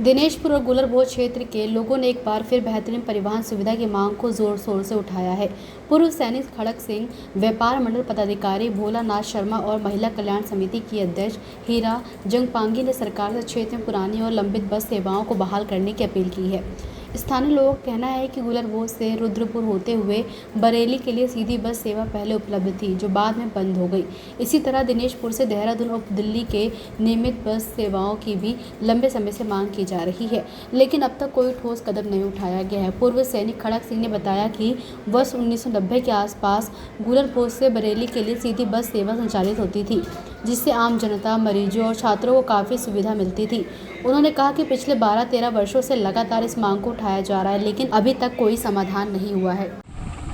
दिनेशपुर और गुलरभोज क्षेत्र के लोगों ने एक बार फिर बेहतरीन परिवहन सुविधा की मांग को जोर शोर से उठाया है। पूर्व सैनिक खड़क सिंह, व्यापार मंडल पदाधिकारी भोलानाथ शर्मा और महिला कल्याण समिति की अध्यक्ष हीरा जंगपांगी ने सरकार से क्षेत्र में पुरानी और लंबित बस सेवाओं को बहाल करने की अपील की है। स्थानीय लोगों का कहना है कि गुलरभोज से रुद्रपुर होते हुए बरेली के लिए सीधी बस सेवा पहले उपलब्ध थी, जो बाद में बंद हो गई। इसी तरह दिनेशपुर से देहरादून और दिल्ली के नियमित बस सेवाओं की भी लंबे समय से मांग की जा रही है, लेकिन अब तक कोई ठोस कदम नहीं उठाया गया है। पूर्व सैनिक खड़क सिंह ने बताया कि वर्ष 1990 के आसपास गुलरभोज से बरेली के लिए सीधी बस सेवा संचालित होती थी, जिससे आम जनता, मरीजों और छात्रों को काफ़ी सुविधा मिलती थी। उन्होंने कहा कि पिछले 12-13 वर्षों से लगातार इस मांग को उठाया जा रहा है, लेकिन अभी तक कोई समाधान नहीं हुआ है।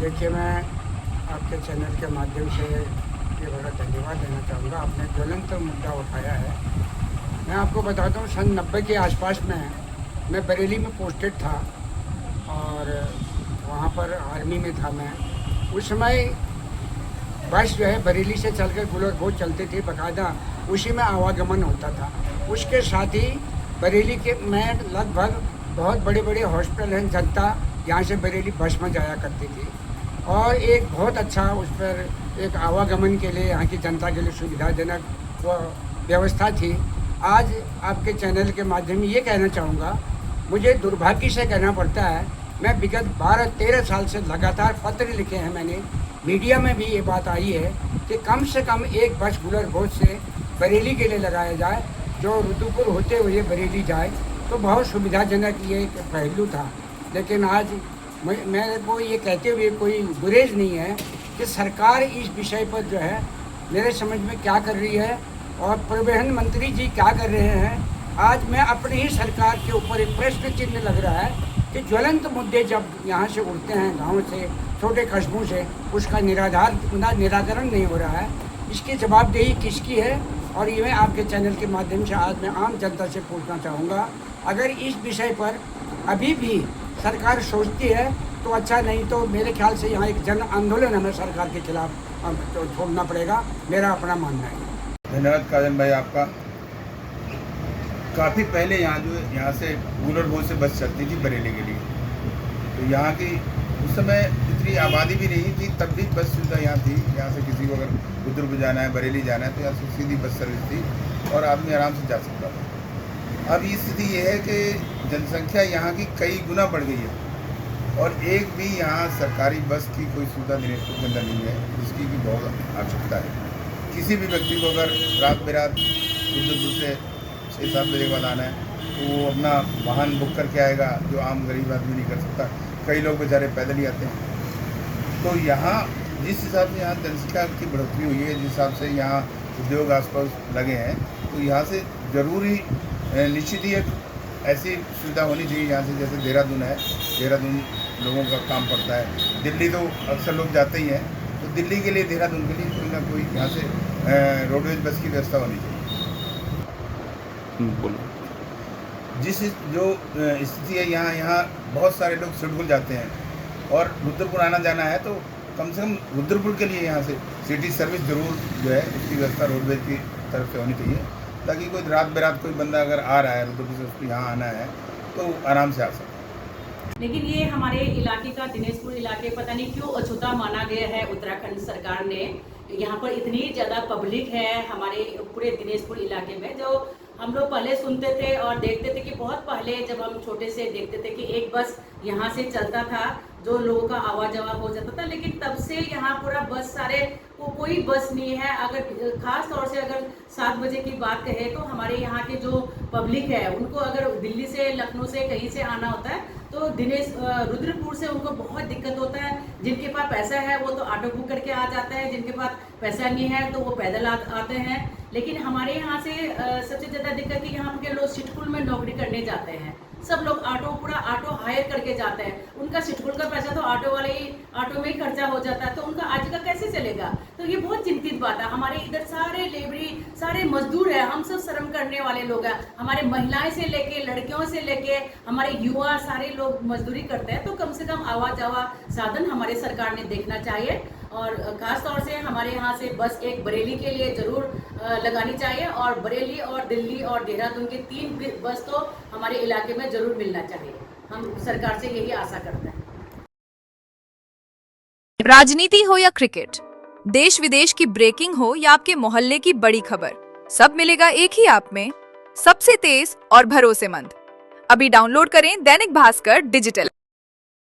देखिए, मैं आपके चैनल के माध्यम से ये बड़ा धन्यवाद देना चाहूँगा। आपने ज्वलंत मुद्दा उठाया है। मैं आपको बताता हूँ, सन 90 के आसपास में मैं बरेली में पोस्टेड था और वहाँ पर आर्मी में था मैं। उस समय बस जो है बरेली से चलकर गुलरभोज चलती थी, बाकायदा उसी में आवागमन होता था। उसके साथ ही बरेली के में लगभग बहुत बड़े बड़े हॉस्पिटल हैं, जनता यहाँ से बरेली बस में जाया करती थी और एक बहुत अच्छा उस पर एक आवागमन के लिए यहाँ की जनता के लिए सुविधाजनक वो व्यवस्था थी। आज आपके चैनल के माध्यम में ये कहना चाहूँगा, मुझे दुर्भाग्य से कहना पड़ता है, मैं विगत 12-13 साल से लगातार पत्र लिखे हैं मैंने, मीडिया में भी ये बात आई है कि कम से कम एक बस गुलरभोज से बरेली के लिए लगाया जाए, जो रुद्रपुर होते हुए बरेली जाए, तो बहुत सुविधाजनक ये एक पहलू था। लेकिन आज मेरे को ये कहते हुए कोई गुरेज नहीं है कि सरकार इस विषय पर जो है मेरे समझ में क्या कर रही है और परिवहन मंत्री जी क्या कर रहे हैं। आज मैं अपनी ही सरकार के ऊपर एक प्रश्न चिन्ह लग रहा है कि ज्वलंत मुद्दे जब यहाँ से उठते हैं, गाँव से, छोटे कस्बों से, उसका निराकरण नहीं हो रहा है। इसकी जवाबदेही किसकी है? और ये मैं आपके चैनल के माध्यम से आज मैं आम जनता से पूछना चाहूँगा, अगर इस विषय पर अभी भी सरकार सोचती है तो अच्छा, नहीं तो मेरे ख्याल से यहाँ एक जन आंदोलन हमें सरकार के खिलाफ छोड़ना पड़ेगा, मेरा अपना मानना है। धन्यवाद काजन भाई आपका। काफ़ी पहले यहाँ से गुलरभोज से बस चलती थी बरेली के लिए, तो यहाँ की उस समय इतनी आबादी भी नहीं थी, तब भी बस सुविधा यहाँ थी। यहाँ से किसी को अगर रुद्रपुर जाना है, बरेली जाना है, तो यहाँ से सीधी बस सर्विस थी और आदमी आराम से जा सकता था। अब ये स्थिति ये है कि जनसंख्या यहाँ की कई गुना बढ़ गई है और एक भी यहाँ सरकारी बस की कोई सुविधा दिनेशपुर के अंदर नहीं है, जिसकी भी बहुत आवश्यकता है। किसी भी व्यक्ति को अगर रात बेरात रुद्रपुर से 6-7 बजे के बाद आना है, तो वो अपना वाहन बुक करके आएगा, जो आम गरीब आदमी नहीं कर सकता। कई लोग बेचारे पैदल ही आते हैं। तो यहाँ जिस हिसाब से यहाँ जनसंख्या की बढ़ोतरी हुई है, जिस हिसाब से यहाँ उद्योग आसपास लगे हैं, तो यहाँ से ज़रूरी निश्चित ही एक ऐसी सुविधा होनी चाहिए यहाँ से, जैसे देहरादून है, देहरादून लोगों का काम पड़ता है। दिल्ली तो अक्सर लोग जाते ही हैं, तो दिल्ली के लिए, देहरादून के लिए कोई ना कोई यहाँ से रोडवेज बस की व्यवस्था होनी चाहिए। बोलो। जिस जो स्थिति है यहाँ बहुत सारे लोग शेड्यूल जाते हैं और रुद्रपुर आना जाना है, तो कम से कम रुद्रपुर के लिए यहाँ से सिटी सर्विस जरूर जो है उसकी व्यवस्था रोडवेज की तरफ से होनी चाहिए, ताकि कोई रात बेरात कोई बंदा अगर आ रहा है रुद्रपुर से, उसको यहाँ आना है तो आराम से आ सके। लेकिन ये हमारे इलाके का, दिनेशपुर इलाके, पता नहीं क्यों अछूता माना गया है उत्तराखंड सरकार ने। यहाँ पर इतनी ज़्यादा पब्लिक है हमारे पूरे दिनेशपुर इलाके में, जो हम लोग पहले सुनते थे और देखते थे कि बहुत पहले जब हम छोटे से देखते थे कि एक बस यहाँ से चलता था, जो लोगों का आवा जावा हो जाता था, लेकिन तब से यहाँ पूरा बस सारे कोई बस नहीं है। अगर खास तौर से अगर 7 बजे की बात कहें तो हमारे यहाँ के जो पब्लिक है, उनको अगर दिल्ली से, लखनऊ से, कहीं से आना होता है तो रुद्रपुर से उनको बहुत दिक्कत होता है। जिनके पास पैसा है वो तो ऑटो बुक करके आ जाते हैं, जिनके पास पैसा नहीं है तो वो पैदल आते हैं। लेकिन हमारे यहाँ से सबसे ज़्यादा दिक्कत कि यहाँ के लोग सिटकुल में नौकरी करने जाते हैं, सब लोग पूरा ऑटो हायर करके जाते हैं। उनका सिटकुल का पैसा तो ऑटो में ही खर्चा हो जाता है, तो उनका आज का कैसे चलेगा? तो ये बहुत चिंतित बात है। हमारे इधर सारे लेबरी, सारे मजदूर है, हम सब श्रम करने वाले लोग हैं। हमारे महिलाएं से लेके, लड़कियों से लेके, हमारे युवा सारे लोग मजदूरी करते हैं। तो कम से कम आवा जावा साधन हमारे सरकार ने देखना चाहिए और खास तौर से हमारे यहाँ से बस एक बरेली के लिए जरूर लगानी चाहिए और बरेली और दिल्ली और देहरादून के 3 बस तो हमारे इलाके में जरूर मिलना चाहिए। हम सरकार से यही आशा करते हैं। राजनीति हो या क्रिकेट, देश विदेश की ब्रेकिंग हो या आपके मोहल्ले की बड़ी खबर, सब मिलेगा एक ही ऐप में, सबसे तेज और भरोसेमंद। अभी डाउनलोड करें दैनिक भास्कर डिजिटल।